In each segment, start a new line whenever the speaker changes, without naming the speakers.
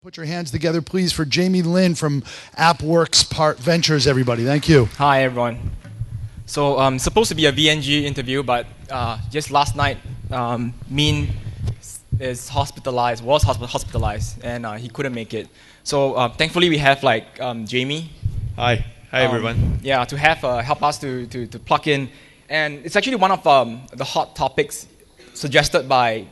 Put your hands together, please, for Jamie Lin from appWorks Ventures, everybody. Thank you.
Hi, everyone. So supposed to be a VNG interview, but just last night, Min was hospitalized, and he couldn't make it. So thankfully, we have Jamie.
Hi everyone.
Yeah, to have help us to plug in, and it's actually one of the hot topics suggested by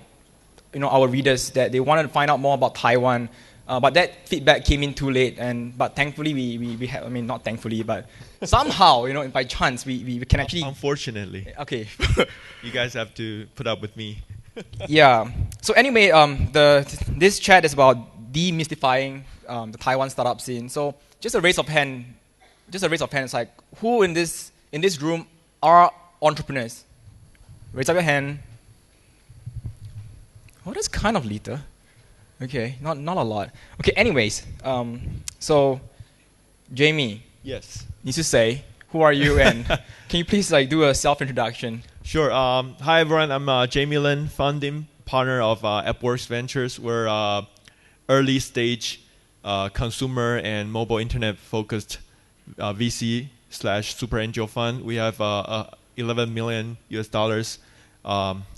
our readers that they wanted to find out more about Taiwan. But that feedback came in too late, but thankfully we have, not thankfully, but somehow, by chance, we can actually...
Unfortunately.
Okay.
You guys have to put up with me.
Yeah. So anyway, this chat is about demystifying the Taiwan startup scene. So just a raise of hand. It's like, who in this room are entrepreneurs? Raise up your hand. Oh, that's kind of little. Okay, not a lot. Okay, anyways, so Jamie.
Yes.
Needs to say, who are you, and can you please do a self-introduction?
Sure. Hi everyone. I'm Jamie Lin, founding partner of appWorks Ventures. We're early stage consumer and mobile internet focused VC / super angel fund. We have $11 million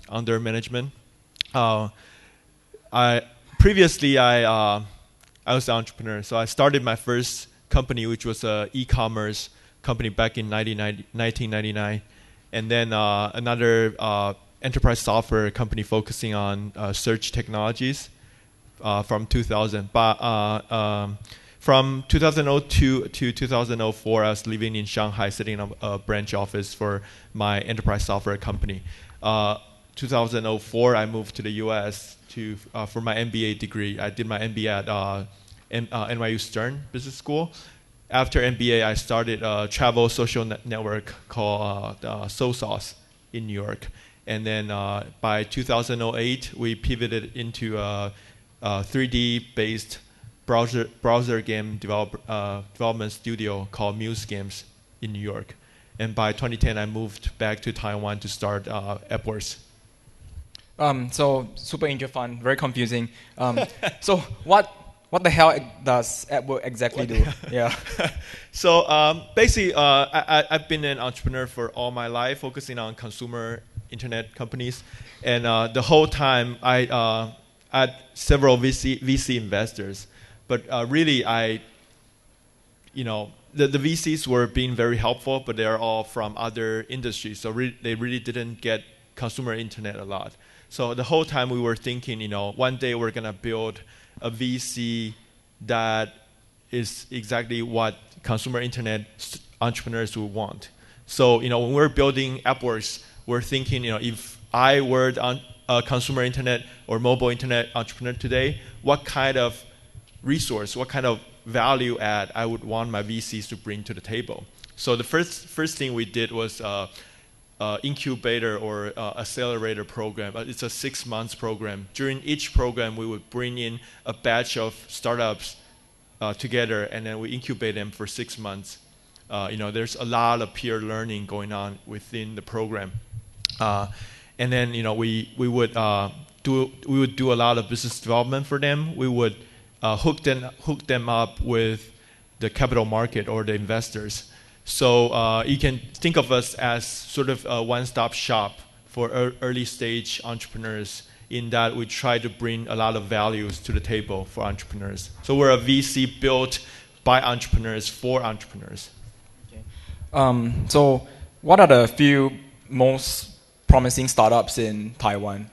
under management. Previously, I was an entrepreneur, so I started my first company, which was an e-commerce company back in 1999, and then another enterprise software company focusing on search technologies from 2000. But from 2002 to 2004, I was living in Shanghai, setting up a branch office for my enterprise software company. 2004, I moved to the U.S. For my MBA degree. I did my MBA at NYU Stern Business School. After MBA, I started a travel social network called SoSauce in New York. And then by 2008, we pivoted into a 3D-based browser game development studio called Muse Games in New York. And by 2010, I moved back to Taiwan to start appWorks.
So super angel fund, very confusing. So what the hell does appWorks exactly do? Yeah.
So basically, I've been an entrepreneur for all my life, focusing on consumer internet companies, and the whole time I had several VC investors, but really the VCs were being very helpful, but they are all from other industries, so they really didn't get consumer internet a lot. So the whole time we were thinking, one day we're going to build a VC that is exactly what consumer internet entrepreneurs would want. So, when we're building appWorks, we're thinking, if I were a consumer internet or mobile internet entrepreneur today, what kind of resource, what kind of value add I would want my VCs to bring to the table. So the first thing we did was incubator or accelerator program. It's a 6 months program. During each program, we would bring in a batch of startups together, and then we incubate them for 6 months. There's a lot of peer learning going on within the program, and then we would do a lot of business development for them. We would hook them up with the capital market or the investors. So you can think of us as sort of a one-stop shop for early stage entrepreneurs, in that we try to bring a lot of values to the table for entrepreneurs. So we're a VC built by entrepreneurs for entrepreneurs.
Okay. So what are the few most promising startups in Taiwan?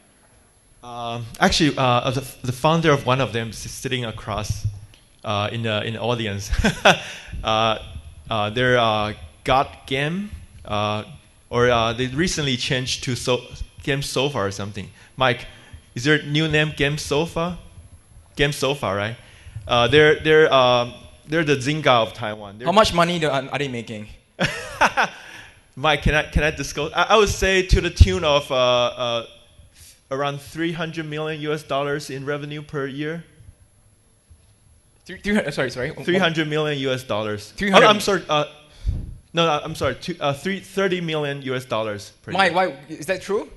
Actually, the founder of one of them is sitting across in the audience. They're Got Game, or they recently changed to Game Sofa or something. Mike, is there a new name? Game Sofa? Game Sofa, right? They're the Zynga of Taiwan.
How much money are they making?
Mike, can I disclose? I would say to the tune of around $300 million in revenue per year.
Sorry.
$300 million.
300.
I'm sorry. No, I'm sorry. $30 million per year.
Why? Is that true?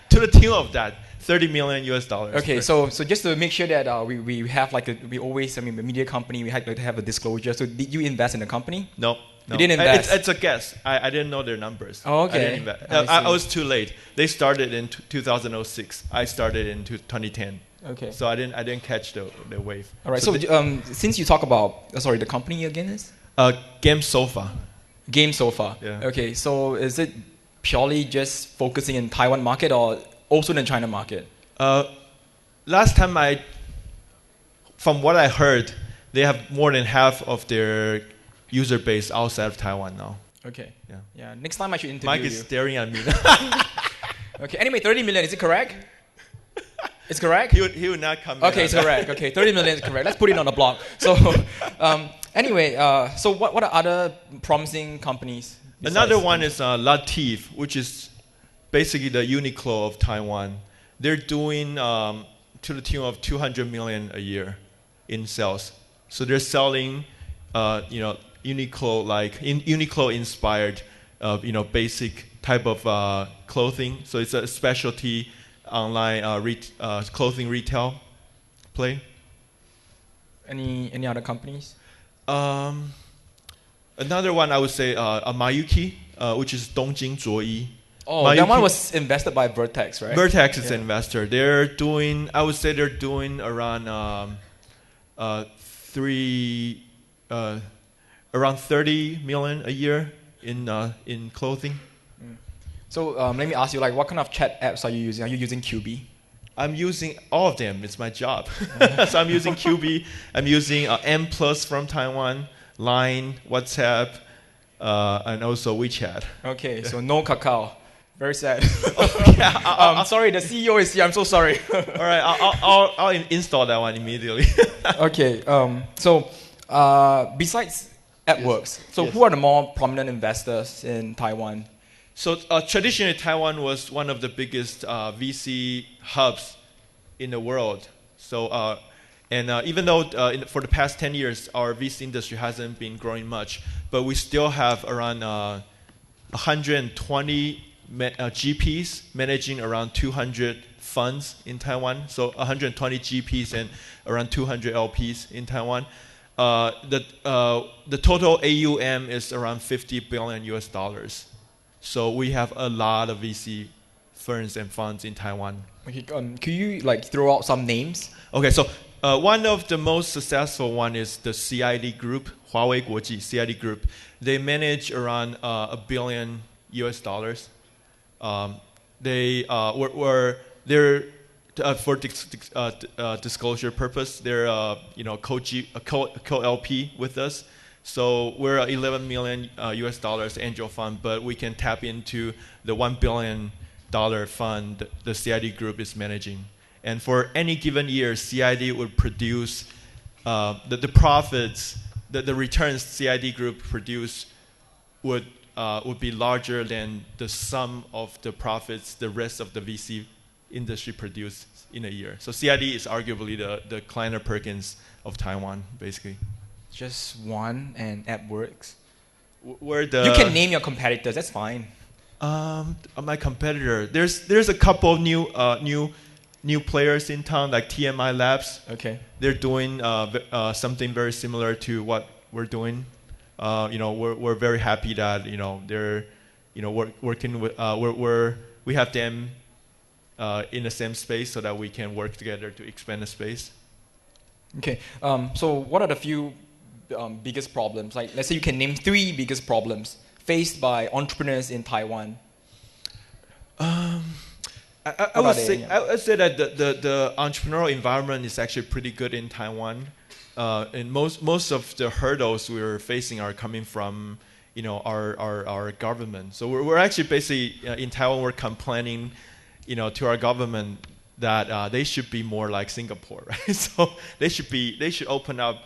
To the tune of that. 30 million US dollars.
Okay, so just to make sure that we have like we always, I mean, the media company, we had to have a disclosure. So did you invest in the company?
No.
You didn't invest?
It's a guess. I didn't know their numbers.
Oh, okay.
I didn't invest. I was too late. They started in 2006. I started in 2010.
Okay.
So I didn't catch the wave.
All right. So since you talk about, sorry, the company again is?
Game Sofa.
Game Sofa.
Yeah.
Okay. So is it purely just focusing in Taiwan market or also in the China market?
Last time from what I heard, they have more than half of their user base outside of Taiwan now.
Okay.
Yeah.
Yeah. Next time I should interview
Mike
you.
is staring at me.
Okay. Anyway, 30 million. Is it correct? It's correct?
He would not come.
Okay, it's correct. Okay, 30 million is correct. Let's put it on the blog. So, anyway, so what are other promising companies?
Another one is Latif, which is basically the Uniqlo of Taiwan. They're doing to the tune of 200 million a year in sales. So they're selling, Uniqlo Uniqlo inspired, basic type of clothing. So it's a specialty online clothing retail play.
Any other companies?
Another one I would say Mayuki, which is Dongjing Zuoyi.
Oh,
Mayuki,
that one was invested by Vertex, right?
Vertex is an investor. They're doing, I would say they're doing around around 30 million a year in clothing.
So let me ask you, like, what kind of chat apps are you using? Are you using QB?
I'm using all of them. It's my job. So I'm using QB. I'm using M Plus from Taiwan, Line, WhatsApp, and also WeChat.
Okay, so no Kakao. Very sad.
Yeah,
I'm sorry, the CEO is here. I'm so sorry.
All right, I'll install that one immediately.
Okay, so besides appWorks, so
Yes.
who are the more prominent investors in Taiwan?
So traditionally, Taiwan was one of the biggest VC hubs in the world. So, even though for the past 10 years, our VC industry hasn't been growing much, but we still have around 120 GPs managing around 200 funds in Taiwan. So 120 GPs and around 200 LPs in Taiwan. The total AUM is around 50 billion US dollars. So we have a lot of VC firms and funds in Taiwan.
Okay, could you like throw out some names?
Okay, so one of the most successful one is the CID Group, Huawei Guoji CID Group. They manage around $1 billion US dollars. They they're for disclosure purpose, they're co-LP with us. So we're a 11 million US dollars angel fund, but we can tap into the $1 billion fund the CID Group is managing. And for any given year, CID would produce the profits, the returns CID Group produce would be larger than the sum of the profits the rest of the VC industry produce in a year. So CID is arguably the Kleiner Perkins of Taiwan, basically.
Just one, and appWorks.
You
You can name your competitors. That's fine.
My competitor. There's a couple of new players in town, like TMI Labs.
Okay.
They're doing something very similar to what we're doing. We're very happy that they're working with we have them in the same space so that we can work together to expand the space.
Okay. So what are the few biggest problems? Like, let's say you can name 3 biggest problems faced by entrepreneurs in Taiwan.
I would say that the entrepreneurial environment is actually pretty good in Taiwan, and most of the hurdles we're facing are coming from our government. So we're actually basically in Taiwan we're complaining to our government that they should be more like Singapore, right? So they should open up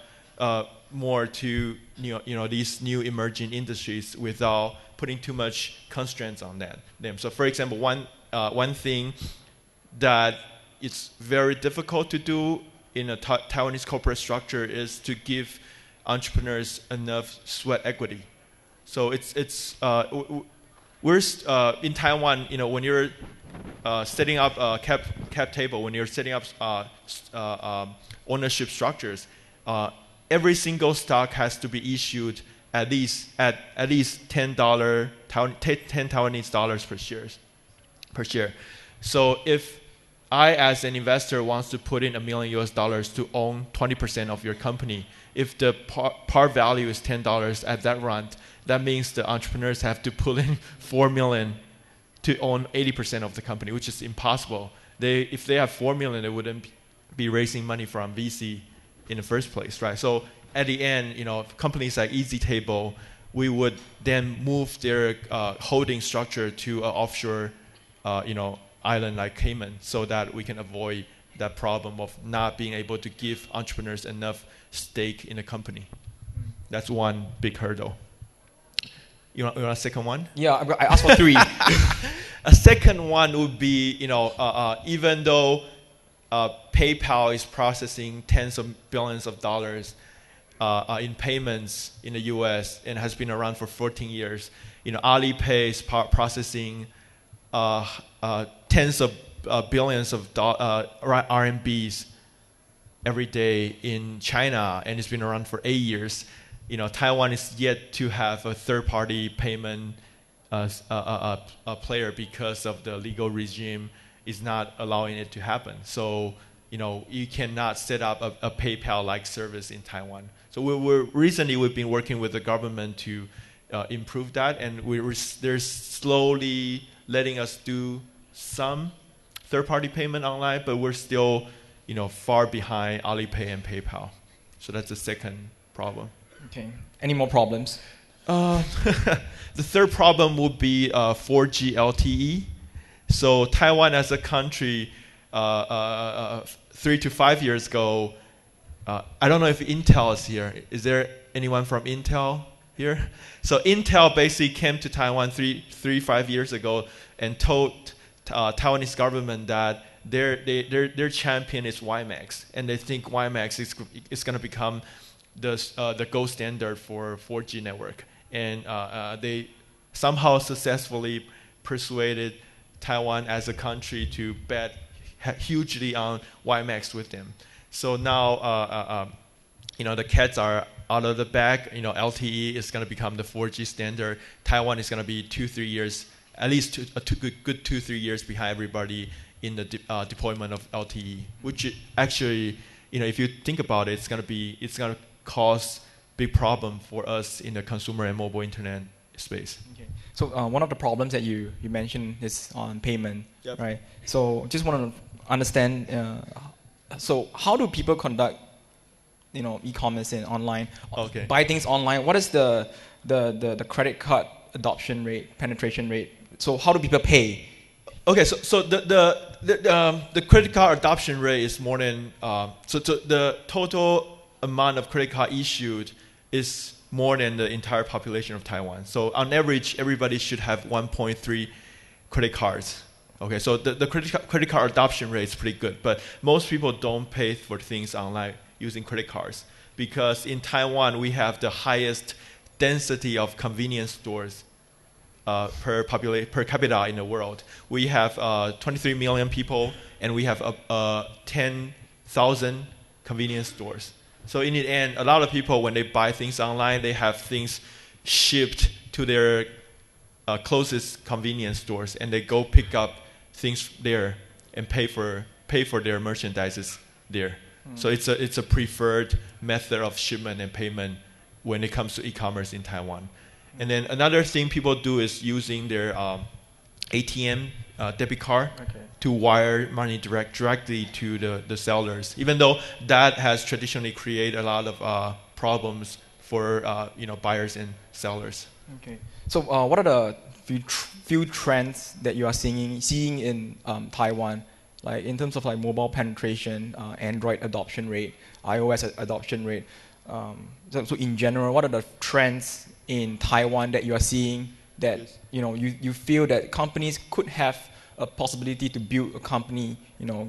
more to these new emerging industries without putting too much constraints on them. So for example, one thing that it's very difficult to do in a Taiwanese corporate structure is to give entrepreneurs enough sweat equity. So we're in Taiwan. When you're setting up a cap table, when you're setting up ownership structures, every single stock has to be issued at least $10 Taiwanese dollars per share. So if I, as an investor, wants to put in $1 million US to own 20% of your company, if the par value is $10 at that round, that means the entrepreneurs have to put in $4 million to own 80% of the company, which is impossible. If they have $4 million, they wouldn't be raising money from VC in the first place, right? So at the end, companies like EasyTable, we would then move their holding structure to an offshore, island like Cayman, so that we can avoid that problem of not being able to give entrepreneurs enough stake in the company. That's one big hurdle. You want a second one?
Yeah, I asked for 3.
A second one would be, even though PayPal is processing tens of billions of dollars in payments in the US and has been around for 14 years, Alipay is processing tens of billions of RMBs every day in China, and it's been around for 8 years. Taiwan is yet to have a third-party payment player because of the legal regime is not allowing it to happen. So, you cannot set up a PayPal-like service in Taiwan. So recently we've been working with the government to improve that, and they're slowly letting us do some third-party payment online, but we're still, far behind Alipay and PayPal. So that's the second problem.
Okay. Any more problems?
The third problem would be 4G LTE. So Taiwan as a country, 3 to 5 years ago, I don't know if Intel is here. Is there anyone from Intel here? So Intel basically came to Taiwan 5 years ago and told Taiwanese government that their champion is WiMAX, and they think WiMAX is going to become the gold standard for 4G network. And they somehow successfully persuaded Taiwan as a country to bet hugely on WiMAX with them. So now, the cats are out of the bag. LTE is going to become the 4G standard. Taiwan is going to be 2-3 years, at least a good 2-3 years behind everybody in the deployment of LTE. Which actually, if you think about it, it's going to cause big problem for us in the consumer and mobile internet space.
Okay. So one of the problems that you mentioned is on payment,
Yep.
right? So just want to understand. So how do people conduct, e-commerce and online,
Okay.
buy things online? What is the credit card adoption rate, penetration rate? So how do people pay?
Okay, so the credit card adoption rate is more than so the total amount of credit card issued is more than the entire population of Taiwan. So on average, everybody should have 1.3 credit cards. Okay, so the credit card adoption rate is pretty good, but most people don't pay for things online using credit cards because in Taiwan we have the highest density of convenience stores per capita in the world. We have 23 million people, and we have 10,000 convenience stores. So in the end, a lot of people, when they buy things online, they have things shipped to their closest convenience stores, and they go pick up things there and pay for their merchandises there. So it's a preferred method of shipment and payment when it comes to e-commerce in Taiwan. And then another thing people do is using their ATM debit card to wire money directly to the sellers, even though that has traditionally created a lot of problems for buyers and sellers.
Okay. So what are the few trends that you are seeing in Taiwan, like in terms of like mobile penetration, Android adoption rate, iOS adoption rate? So in general, what are the trends in Taiwan that you are seeing that you feel that companies could have a possibility to build a company,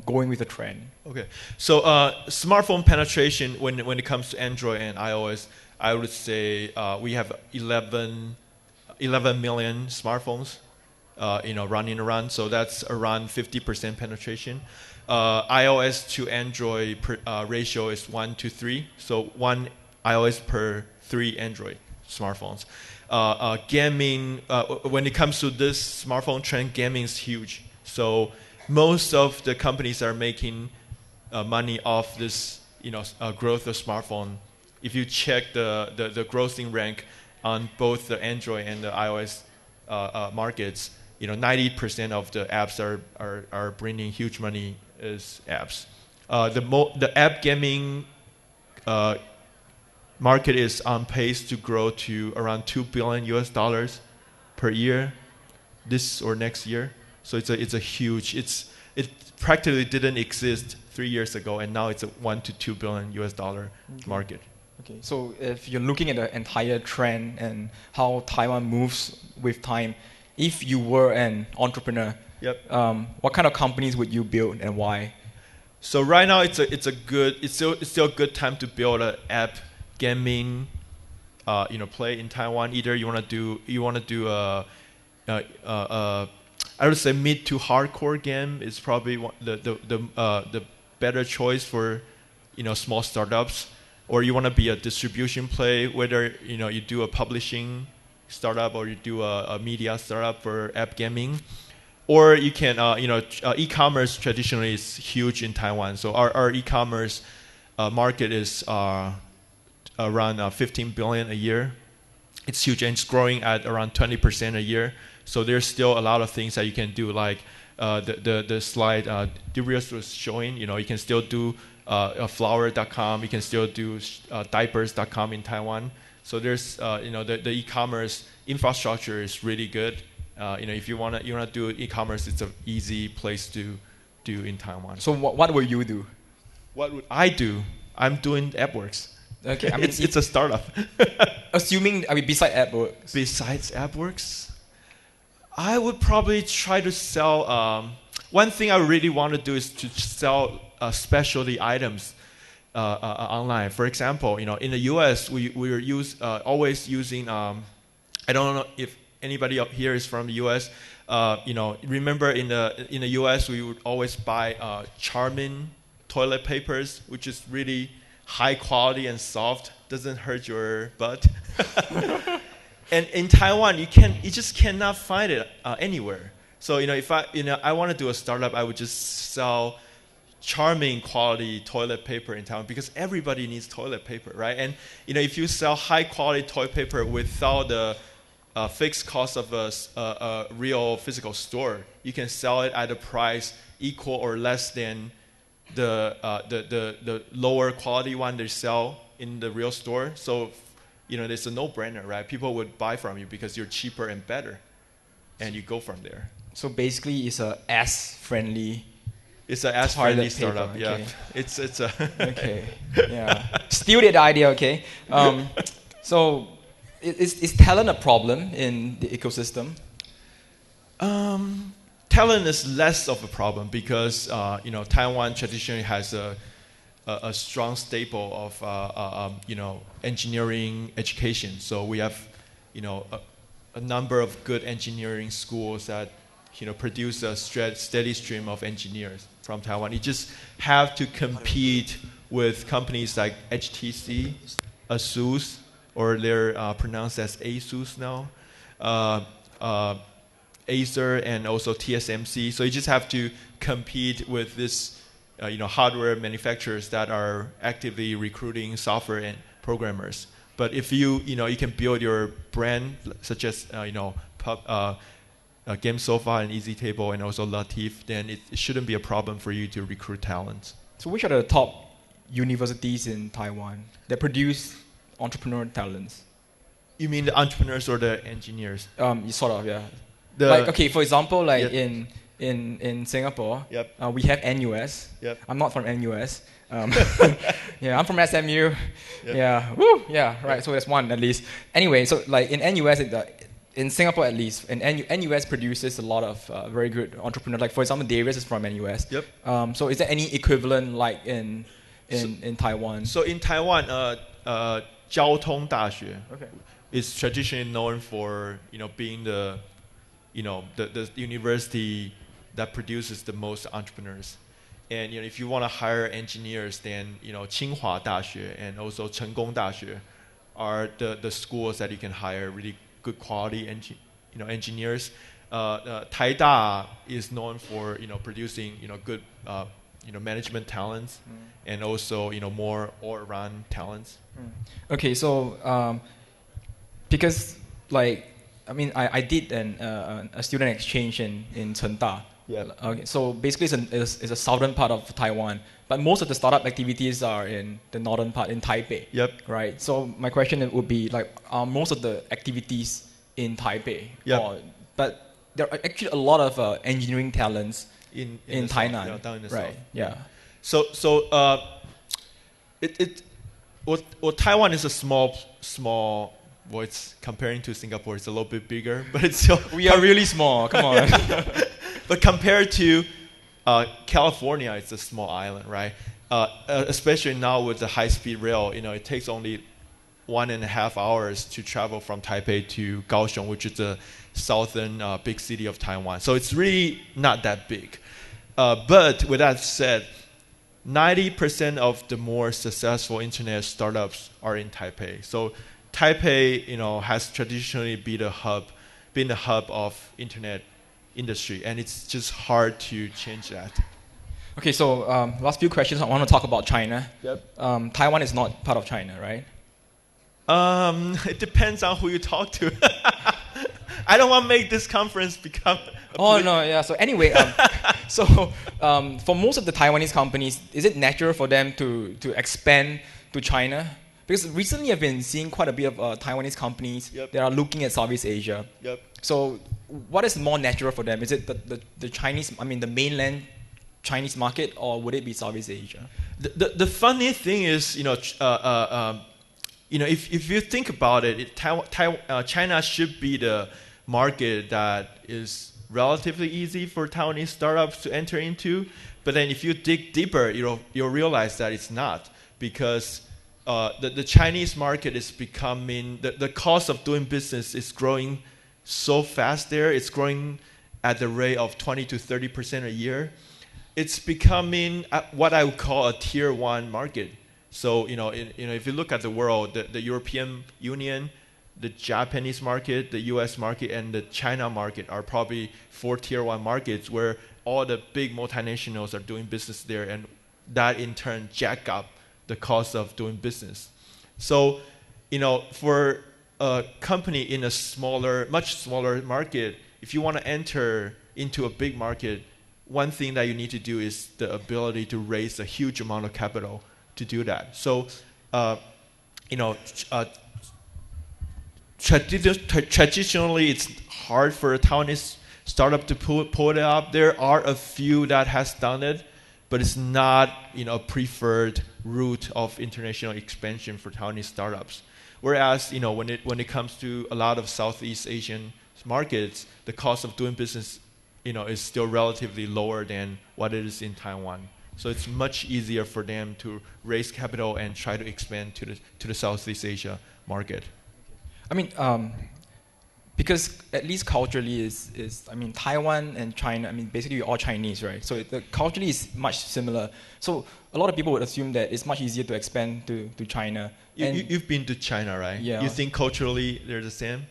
going with the trend? Okay.
So smartphone penetration, when it comes to Android and iOS, I would say we have 11 million smartphones running around. So that's around 50% penetration. iOS to Android ratio is 1 to 3. So 1 iOS per 3 Android smartphones. Gaming, when it comes to this smartphone trend, gaming is huge. So most of the companies are making money off this, growth of smartphone. If you check the grossing rank on both the Android and the iOS markets, 90% of the apps are bringing huge money as apps. The app gaming market is on pace to grow to around $2 billion per year, this or next year. So it's a huge. It practically didn't exist 3 years ago, and now it's a $1 to $2 billion market.
Okay, so if you're looking at the entire trend and how Taiwan moves with time, if you were an entrepreneur, what kind of companies would you build and why?
So right now it's still a good time to build an app gaming, play in Taiwan. Either you want to do I would say mid to hardcore game is probably the better choice for small startups, or you want to be a distribution play, whether you do a publishing startup or you do a media startup for app gaming, or you can e-commerce traditionally is huge in Taiwan. So our e-commerce market is around 15 billion a year. It's huge and it's growing at around 20% a year. So there's still a lot of things that you can do, like the slide Darius was showing. You can still do flower.com. You can still do diapers.com in Taiwan. So there's the e-commerce infrastructure is really good. If you wanna do e-commerce, it's an easy place to do in Taiwan.
So what will you do?
What would I do? I'm doing appWorks.
Okay, I mean,
it's a startup.
Besides appWorks.
Besides appWorks, I would probably try to sell. One thing I really want to do is to sell specialty items online. For example, in the U.S., we were always using. I don't know if anybody up here is from the U.S. Remember in the U.S. we would always buy Charmin toilet papers, which is really high quality and soft, doesn't hurt your butt. And in Taiwan, you just cannot find it anywhere. So if I want to do a startup, I would just sell Charming quality toilet paper in Taiwan, because everybody needs toilet paper, right? And if you sell high quality toilet paper without the fixed cost of a real physical store, you can sell it at a price equal or less than the lower quality one they sell in the real store. So it's a no-brainer, right? People would buy from you because you're cheaper and better, and you go from there.
So basically, it's a S-friendly.
It's an S-friendly
paper,
startup.
okay.
Yeah, it's a.
Okay. Yeah. Steal that idea. Okay. So, is talent a problem in the ecosystem?
Talent is less of a problem because Taiwan traditionally has a strong staple of engineering education. So we have a number of good engineering schools that produce a steady stream of engineers from Taiwan. You just have to compete with companies like HTC, ASUS, or they're pronounced as ASUS now, Acer, and also TSMC. So you just have to compete with this, hardware manufacturers that are actively recruiting software and programmers. But if you can build your brand, such as Game Sofa and Easy Table and also Latif, then it shouldn't be a problem for you to recruit talent.
So which are the top universities in Taiwan that produce entrepreneur talents?
You mean the entrepreneurs or the engineers?
Sort of, yeah. For example, in Singapore, we have NUS.
Yep.
I'm not from NUS. Yeah, I'm from SMU. Yep. Yeah, woo, yeah, right. So that's one at least. Anyway, so in NUS, in Singapore at least, and NUS produces a lot of very good entrepreneurs. Like for example, Darius is from NUS.
Yep.
So is there any equivalent in Taiwan?
So in Taiwan, 交通大学
Okay.
is traditionally known for being the the university that produces the most entrepreneurs. And if you want to hire engineers, then Tsinghua 大学 and also 成功大学 are the schools that you can hire really good quality engineers. Taida is known for producing good management talents and also more all-around talents.
Okay, so because I did a student exchange in Chengda.
Yeah.
Okay, so basically it's a southern part of Taiwan, but most of the startup activities are in the northern part in Taipei.
Yep.
Right. So my question would be are most of the activities in Taipei?
Yep.
But there are actually a lot of engineering talents in Tainan.
South, down in the
right.
south.
Yeah.
So Taiwan is a small. Well, it's comparing to Singapore, it's a little bit bigger, but it's still.
We are really small. Come on.
But compared to California, it's a small island, right? Especially now with the high-speed rail, it takes only 1.5 hours to travel from Taipei to Kaohsiung, which is the southern big city of Taiwan. So it's really not that big. But with that said, 90% of the more successful internet startups are in Taipei. So Taipei, has traditionally been the hub of internet industry, and it's just hard to change that.
Okay, so last few questions. I want to talk about China.
Yep.
Taiwan is not part of China, right?
It depends on who you talk to. I don't want to make this conference become.
So anyway, for most of the Taiwanese companies, is it natural for them to expand to China? Because recently I've been seeing quite a bit of Taiwanese companies that are looking at Southeast Asia.
Yep.
So what is more natural for them? Is it the Chinese, the mainland Chinese market, or would it be Southeast Asia?
The funny thing is, if you think about it, China should be the market that is relatively easy for Taiwanese startups to enter into. But then if you dig deeper, you'll realize that it's not, because the Chinese market is becoming, the cost of doing business is growing so fast there. It's growing at the rate of 20 to 30% a year. It's becoming what I would call a tier one market. So if you look at the world, the European Union, the Japanese market, the US market, and the China market are probably 4 tier one markets where all the big multinationals are doing business there, and that in turn jack up the cost of doing business. So, for a company in a much smaller market, if you want to enter into a big market, one thing that you need to do is the ability to raise a huge amount of capital to do that. So, traditionally, it's hard for a Taiwanese startup to pull it up. There are a few that has done it, but it's not a preferred route of international expansion for Taiwanese startups. Whereas when it comes to a lot of Southeast Asian markets, the cost of doing business is still relatively lower than what it is in Taiwan. So it's much easier for them to raise capital and try to expand to the Southeast Asia market.
Because at least culturally Taiwan and China, basically we're all Chinese, right? So culturally is much similar. So a lot of people would assume that it's much easier to expand to China.
You've been to China, right?
Yeah.
You think culturally they're the same?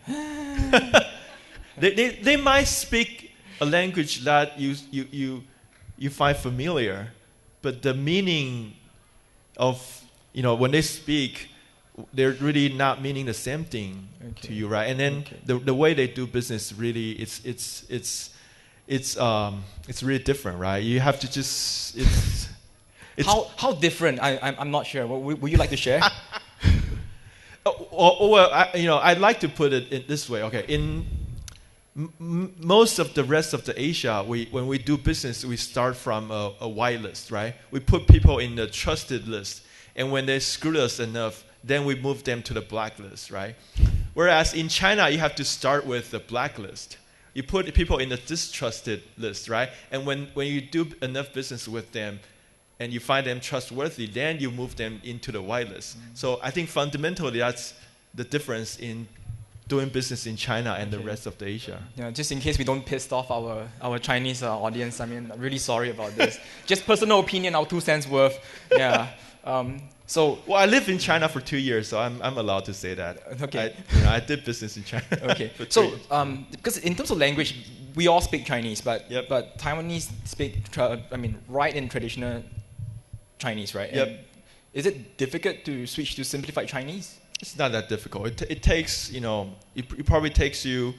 They might speak a language that you find familiar, but the meaning of when they speak, they're really not meaning the same thing to you, right? And then the way they do business really it's really different, right? You have to just
how different? I'm not sure. Would you like to share?
Well, I'd like to put it in this way. Okay, in most of the rest of the Asia, when we do business, we start from a whitelist, right? We put people in the trusted list, and when they screw us enough, then we move them to the blacklist, right? Whereas in China, you have to start with the blacklist. You put people in the distrusted list, right? And when you do enough business with them and you find them trustworthy, then you move them into the whitelist. So I think fundamentally that's the difference in doing business in China and the rest of the Asia.
Yeah, just in case we don't piss off our Chinese audience, I mean, I'm really sorry about this. Just personal opinion, our 2 cents worth. Yeah. So.
Well, I lived in China for 2 years, so I'm allowed to say that.
Okay.
I did business in China.
Okay. So, because in terms of language, we all speak Chinese, but Taiwanese speak, write in traditional Chinese, right?
Yep.
And is it difficult to switch to simplified Chinese?
It's not that difficult. It takes, it probably takes you,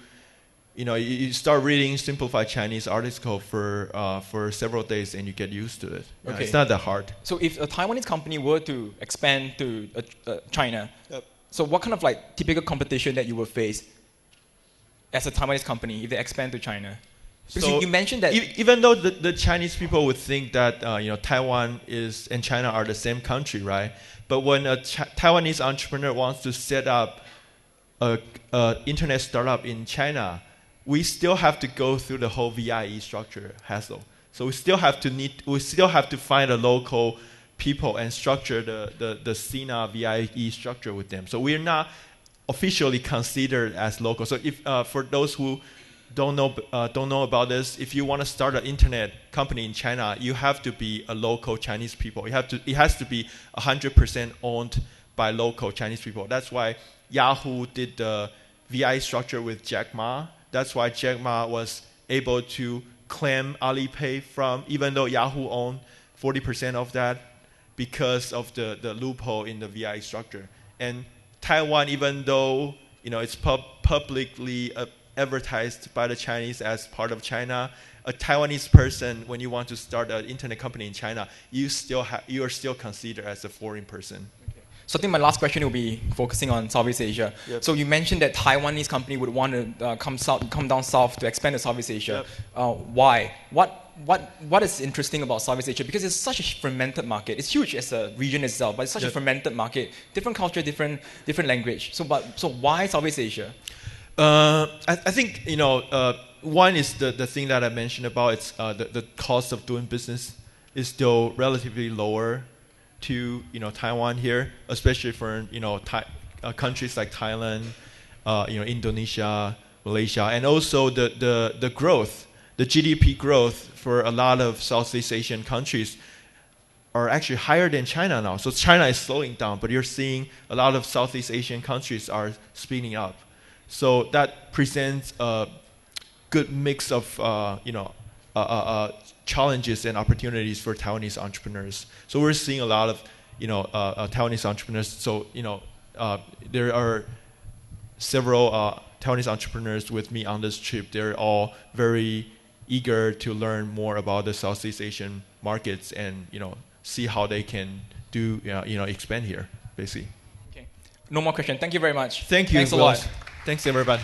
you start reading simplified Chinese article for several days and you get used to it.
Okay.
It's not that hard.
So if a Taiwanese company were to expand to China, so what kind of like typical competition that you will face as a Taiwanese company if they expand to China? Because
So
you mentioned that
even though the Chinese people would think that Taiwan and China are the same country, right? But when a Taiwanese entrepreneur wants to set up a internet startup in China, we still have to go through the whole VIE structure hassle. So we still have to find a local people and structure the SINA VIE structure with them. So we're not officially considered as local. So if for those who don't know about this, if you want to start an internet company in China, you have to be a local Chinese people. It has to be 100% owned by local Chinese people. That's why Yahoo did the VI structure with Jack Ma. That's why Jack Ma was able to claim Alipay from, even though Yahoo owned 40% of that, because of the loophole in the VI structure. And Taiwan, even though it's publicly advertised by the Chinese as part of China, a Taiwanese person, when you want to start an internet company in China, you are still considered as a foreign person.
Okay. So I think my last question will be focusing on Southeast Asia.
Yep.
So you mentioned that Taiwanese company would want to come down south to expand to Southeast Asia.
Yep.
Why? What is interesting about Southeast Asia? Because it's such a fragmented market. It's huge as a region itself, but it's such a fragmented market. Different culture, different language. So why Southeast Asia?
I think one is the thing that I mentioned about it's the cost of doing business is still relatively lower to Taiwan here, especially for countries like Thailand, Indonesia, Malaysia, and also the growth, the GDP growth for a lot of Southeast Asian countries are actually higher than China now. So China is slowing down, but you're seeing a lot of Southeast Asian countries are speeding up. So that presents a good mix of challenges and opportunities for Taiwanese entrepreneurs. So we're seeing a lot of Taiwanese entrepreneurs. So there are several Taiwanese entrepreneurs with me on this trip. They're all very eager to learn more about the Southeast Asian markets and see how they can do expand here, basically.
Okay. No more questions. Thank you very much.
Thank you.
Thanks a lot.
Thanks, everybody.